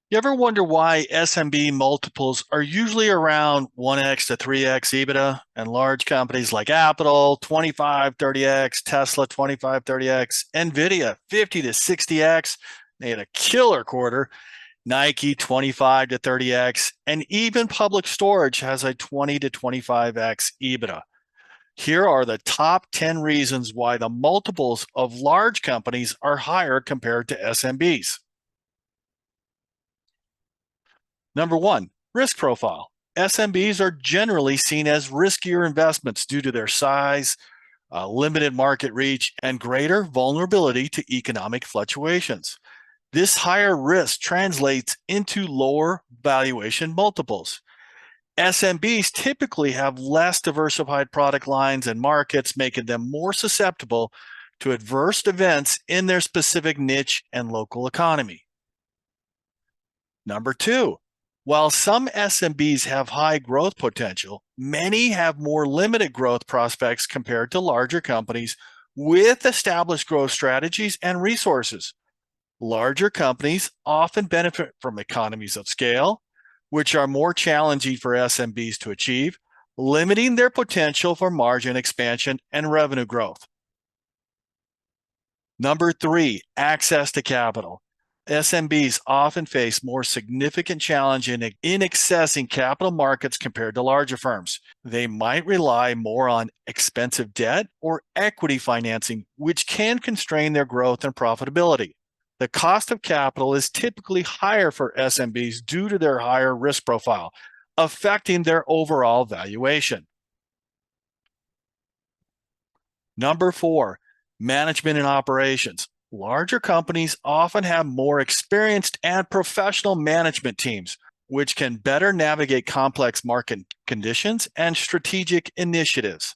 You ever wonder why SMB multiples are usually around 1x to 3x EBITDA, and large companies like Apple, 25, 30x, Tesla, 25, 30x, NVIDIA, 50 to 60x, they had a killer quarter, Nike, 25 to 30x, and even Public Storage has a 20 to 25x EBITDA. Here are the top 10 reasons why the multiples of large companies are higher compared to SMBs. Number one, risk profile. SMBs are generally seen as riskier investments due to their size, limited market reach, and greater vulnerability to economic fluctuations. This higher risk translates into lower valuation multiples. SMBs typically have less diversified product lines and markets, making them more susceptible to adverse events in their specific niche and local economy. Number two, while some SMBs have high growth potential, many have more limited growth prospects compared to larger companies with established growth strategies and resources. Larger companies often benefit from economies of scale, which are more challenging for SMBs to achieve, limiting their potential for margin expansion and revenue growth. Number three, access to capital. SMBs often face more significant challenge in accessing capital markets compared to larger firms. They might rely more on expensive debt or equity financing, which can constrain their growth and profitability. The cost of capital is typically higher for SMBs due to their higher risk profile, affecting their overall valuation. Number four, management and operations. Larger companies often have more experienced and professional management teams, which can better navigate complex market conditions and strategic initiatives.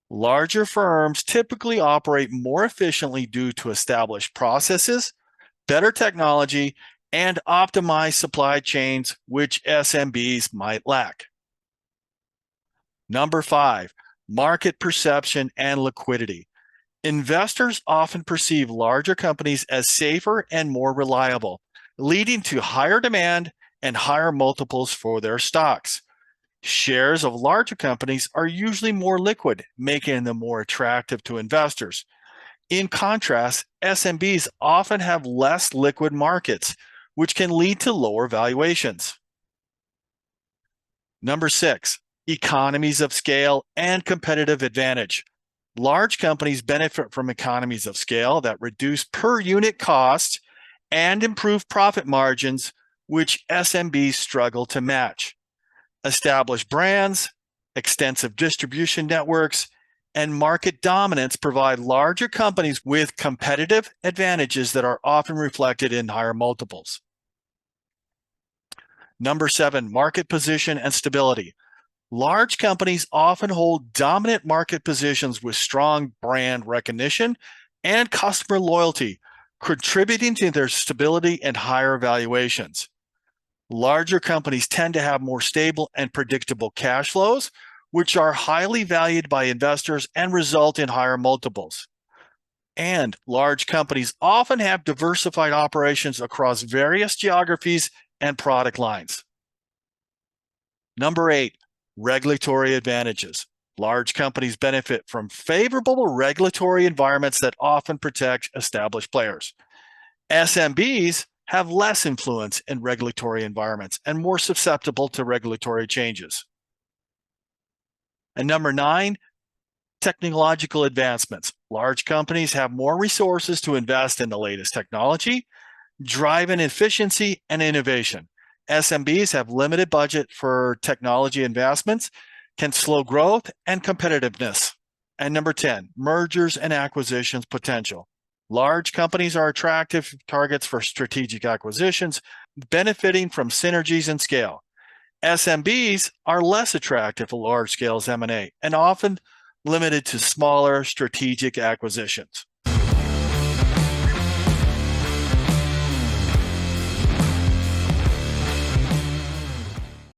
Larger firms typically operate more efficiently due to established processes, better technology, and optimized supply chains, which SMBs might lack. Number five, market perception and liquidity. Investors often perceive larger companies as safer and more reliable, leading to higher demand and higher multiples for their stocks. Shares of larger companies are usually more liquid, making them more attractive to investors. In contrast, SMBs often have less liquid markets, which can lead to lower valuations. Number six, economies of scale and competitive advantage. Large companies benefit from economies of scale that reduce per unit costs and improve profit margins, which SMBs struggle to match. Established brands, extensive distribution networks, and market dominance provide larger companies with competitive advantages that are often reflected in higher multiples. Number seven, market position and stability. Large companies often hold dominant market positions with strong brand recognition and customer loyalty, contributing to their stability and higher valuations. Larger companies tend to have more stable and predictable cash flows, which are highly valued by investors and result in higher multiples. And large companies often have diversified operations across various geographies and product lines. Number eight, regulatory advantages. Large companies benefit from favorable regulatory environments that often protect established players. SMBs have less influence in regulatory environments and more susceptible to regulatory changes. And number nine, technological advancements. Large companies have more resources to invest in the latest technology, driving efficiency and innovation. SMBs have limited budget for technology investments, can slow growth and competitiveness. And number 10, mergers and acquisitions potential. Large companies are attractive targets for strategic acquisitions, benefiting from synergies and scale. SMBs are less attractive for large-scale M&A and often limited to smaller strategic acquisitions.